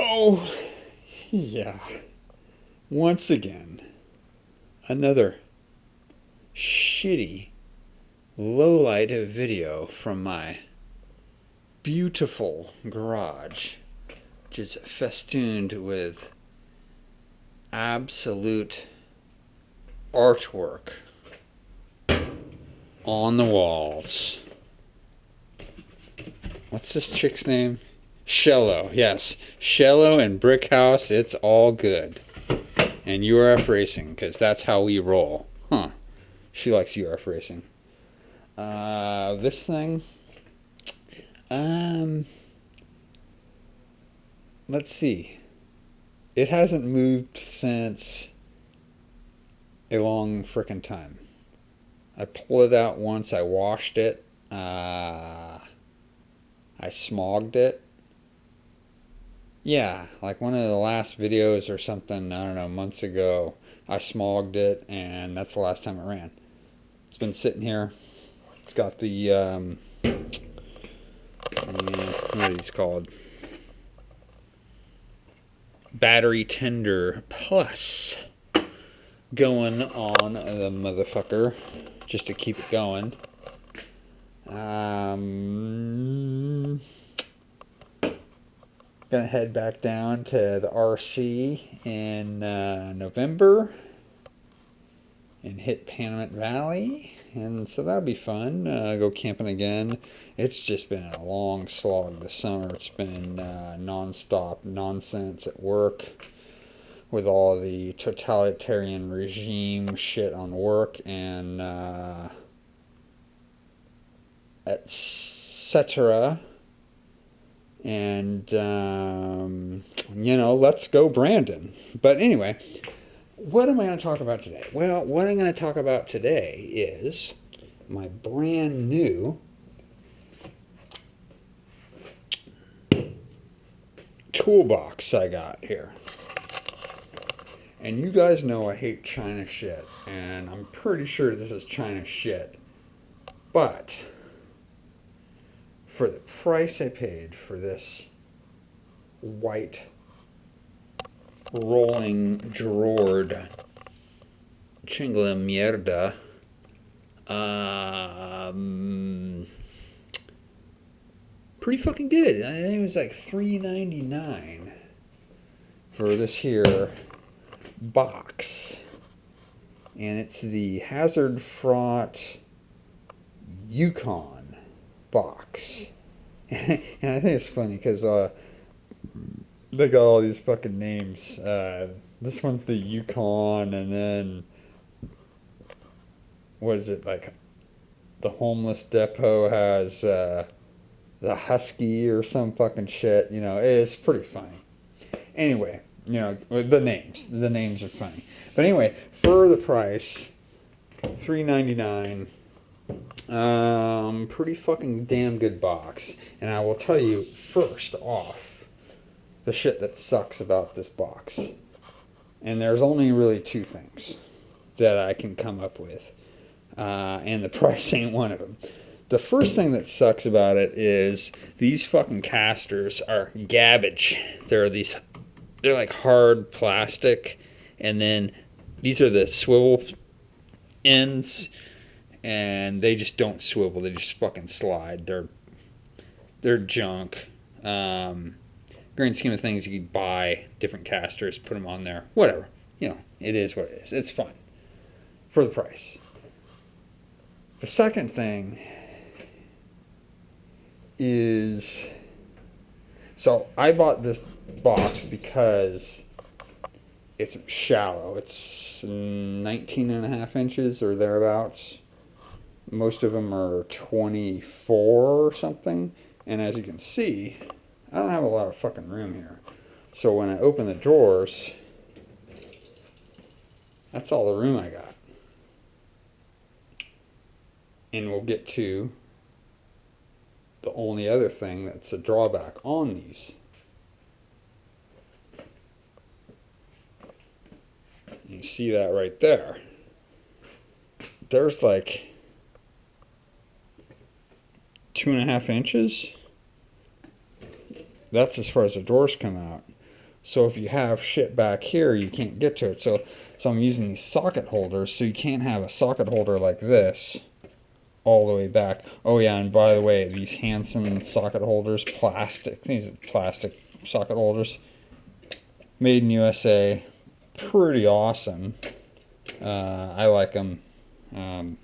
Oh, yeah. Once again, another shitty low light video from my beautiful garage, which is festooned with absolute artwork on the walls. What's this chick's name? Shello, yes. Shello and Brick House, it's all good. And URF Racing, because that's how we roll. Huh. She likes URF Racing. This thing. Let's see. It hasn't moved since a long frickin' time. I pulled it out once. I washed it. I smogged it. Yeah, like one of the last videos or something, I don't know, months ago, I smogged it, and that's the last time it ran. It's been sitting here. It's got the, what are these called? Battery Tender Plus going on the motherfucker, just to keep it going. Gonna head back down to the RC in November and hit Panamint Valley, and so that'll be fun. Go camping again. It's just been a long slog this summer. It's been non-stop nonsense at work with all the totalitarian regime shit on work and etc. And, let's go Brandon. But anyway, what am I going to talk about today? Well, what I'm going to talk about today is my brand new toolbox I got here. And you guys know I hate China shit, and I'm pretty sure this is China shit. But for the price I paid for this white rolling drawered chingla mierda, pretty fucking good. I think it was like $3.99 for this here box, and it's the Hazard Fraught Yukon box. And I think it's funny because they got all these fucking names. This one's the Yukon, and then what is it, like the homeless depot has the Husky or some fucking shit. It's pretty funny. Anyway, the names are funny. But anyway, for the price, $3.99. Pretty fucking damn good box. And I will tell you first off the shit that sucks about this box. And there's only really two things that I can come up with. And the price ain't one of them. The first thing that sucks about it is these fucking casters are garbage. They're like hard plastic, and then these are the swivel ends, and they just don't swivel. They just fucking slide. They're junk. Grand scheme of things, you could buy different casters, put them on there, whatever. It is what it is. It's fun for the price. The second thing is, so I bought this box because it's shallow. It's 19 and a half inches or thereabouts. Most of them are 24 or something. And as you can see, I don't have a lot of fucking room here. So when I open the drawers, that's all the room I got. And we'll get to the only other thing that's a drawback on these. You see that right there. There's like 2.5 inches. That's as far as the drawers come out. So if you have shit back here, you can't get to it. So I'm using these socket holders, so you can't have a socket holder like this all the way back. Oh yeah, and by the way, these Hanson socket holders, plastic, these are plastic socket holders, made in USA, pretty awesome. I like them. You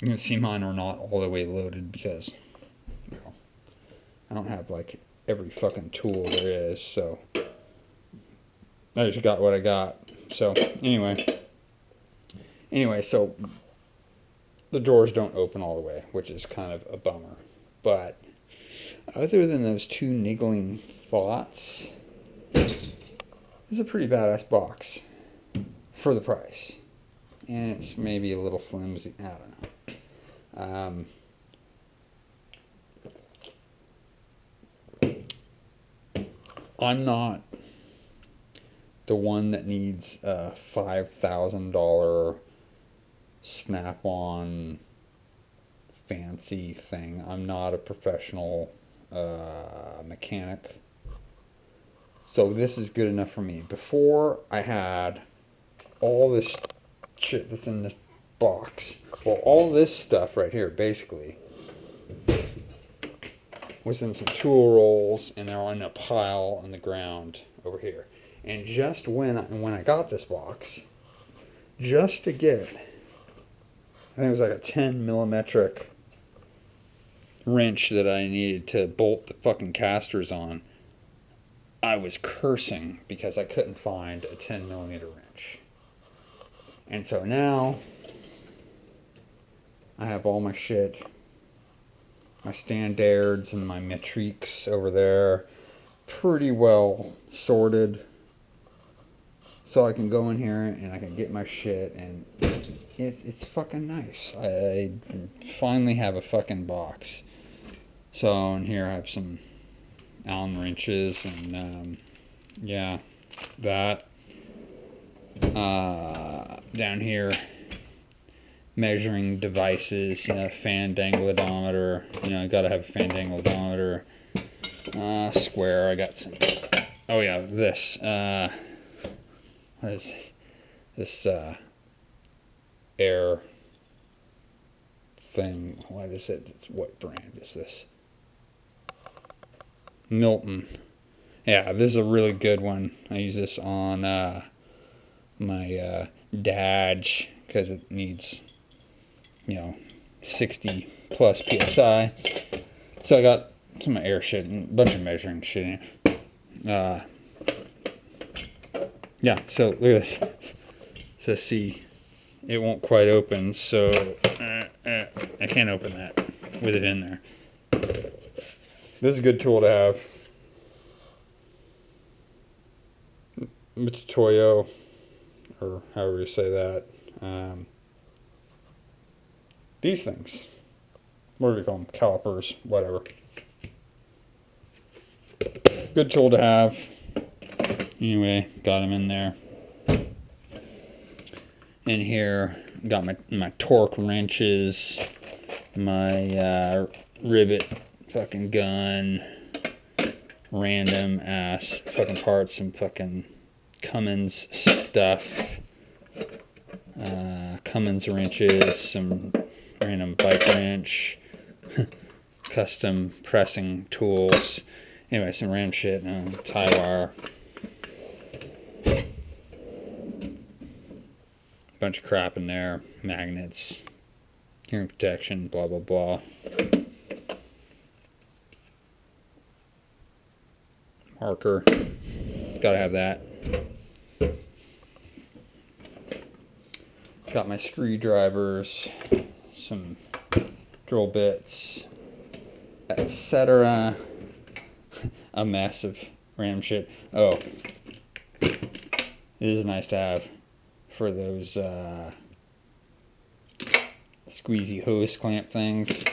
can see mine are not all the way loaded because, you know, I don't have like every fucking tool there is, so I just got what I got. So anyway, so the drawers don't open all the way, which is kind of a bummer. But other than those two niggling thoughts, this is a pretty badass box for the price. And it's maybe a little flimsy, I don't know. I'm not the one that needs a $5,000 Snap-on fancy thing. I'm not a professional mechanic. So this is good enough for me. Before, I had all this shit that's in this box. Well, all this stuff right here, basically, was in some tool rolls, and they're on a pile on the ground over here. And just when I got this box, just to get, I think it was like a 10 millimetric wrench that I needed to bolt the fucking casters on, I was cursing because I couldn't find a 10 millimeter wrench. And so now I have all my shit, my standards and my metriques over there, pretty well sorted. So I can go in here and I can get my shit, and it's fucking nice. I finally have a fucking box. So in here I have some Allen wrenches and yeah, that. Down here, measuring devices, you know, fan dangleodometer, you know, I gotta have a fan dangleodometer. Square, I got some, oh yeah, this, what is this, air thing, what is it, what brand is this? Milton. Yeah, this is a really good one. I use this on, my, Dodge, because it needs, you know, 60 plus PSI. So I got some air shit and a bunch of measuring shit in here. Yeah, so look at this. So see, it won't quite open, so I can't open that with it in there. This is a good tool to have. It's Toyo, or however you say that. These things, what do we call them? Calipers, whatever. Good tool to have. Anyway, got them in there. In here, got my torque wrenches, my rivet fucking gun, random ass fucking parts, some fucking Cummins stuff, Cummins wrenches, some random bike wrench, custom pressing tools, anyway, some ram shit, tie wire, bunch of crap in there, magnets, hearing protection, blah blah blah. Marker, gotta have that. Got my screwdrivers, some drill bits, etc. A mess of random shit. Oh, it is nice to have for those squeezy hose clamp things.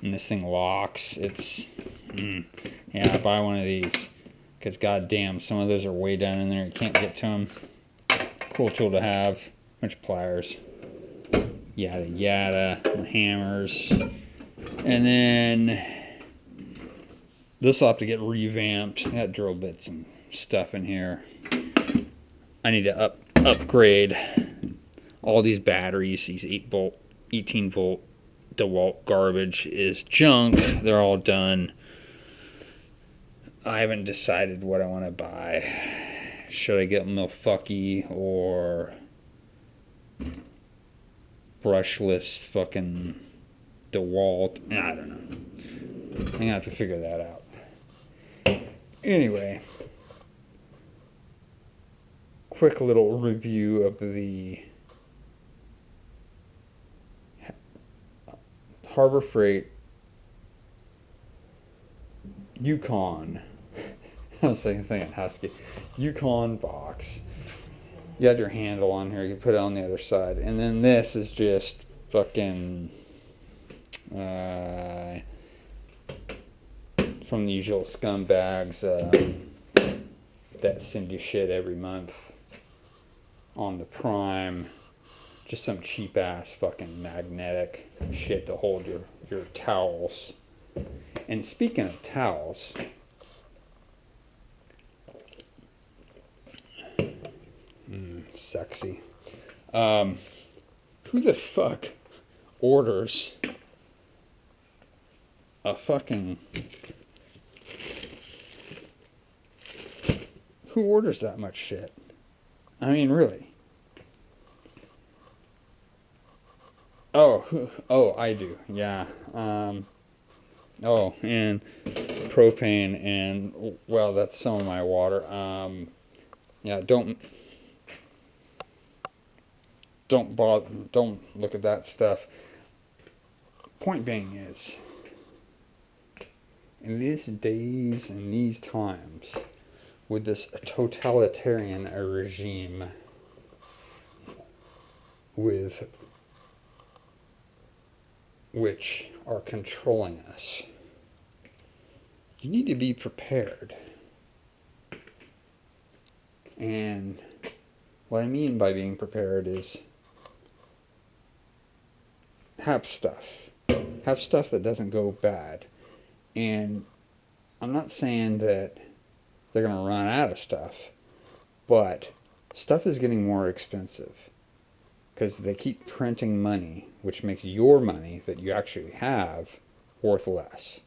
And this thing locks. It's yeah, buy one of these, because goddamn, some of those are way down in there. You can't get to them. Cool tool to have. Bunch of pliers, yada yada, hammers, and then this will have to get revamped. I got drill bits and stuff in here. I need to upgrade all these batteries. These 18 volt DeWalt garbage is junk. They're all done. I haven't decided what I want to buy. Should I get Milwaukee or brushless fucking DeWalt? I don't know. I'm gonna have to figure that out. Anyway, quick little review of the Harbor Freight Yukon. I was thinking Husky. Yukon box. You had your handle on here. You put it on the other side. And then this is just fucking from the usual scumbags that send you shit every month on the Prime. Just some cheap ass fucking magnetic shit to hold your towels. And speaking of towels, sexy. Who the fuck orders a fucking... Who orders that much shit? I mean, really. Oh, I do. Yeah. Oh, and propane and, well, that's some of my water. Yeah, don't bother, don't look at that stuff. Point being is, in these days and these times, with this totalitarian regime, with which are controlling us, you need to be prepared. And what I mean by being prepared is have stuff that doesn't go bad. And I'm not saying that they're going to run out of stuff, but stuff is getting more expensive because they keep printing money, which makes your money that you actually have worth less.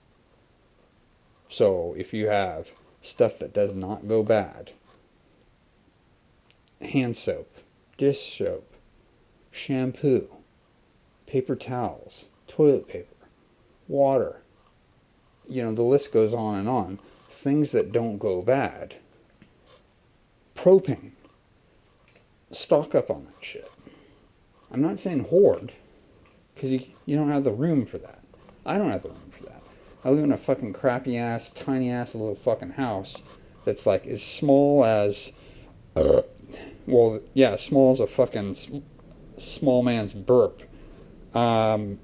So if you have stuff that does not go bad, hand soap, dish soap, shampoo, paper towels, toilet paper, water, you know, the list goes on and on. Things that don't go bad. Propane. Stock up on that shit. I'm not saying hoard, because you don't have the room for that. I don't have the room for that. I live in a fucking crappy ass, tiny ass little fucking house that's like as small as, well, yeah, small as a fucking small man's burp. My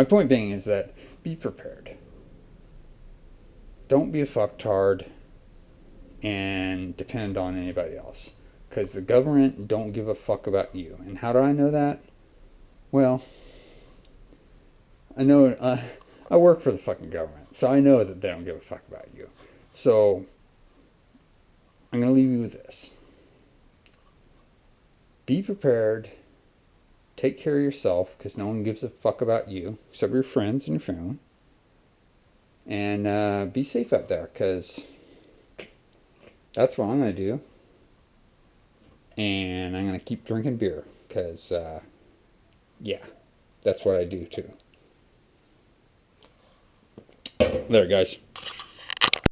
point being is that be prepared. Don't be a fucktard and depend on anybody else. Because the government don't give a fuck about you. And how do I know that? Well, I know I work for the fucking government, so I know that they don't give a fuck about you. So I'm going to leave you with this. Be prepared. Take care of yourself, because no one gives a fuck about you, except your friends and your family. And be safe out there, because that's what I'm going to do. And I'm going to keep drinking beer, because, yeah, that's what I do too. There, guys.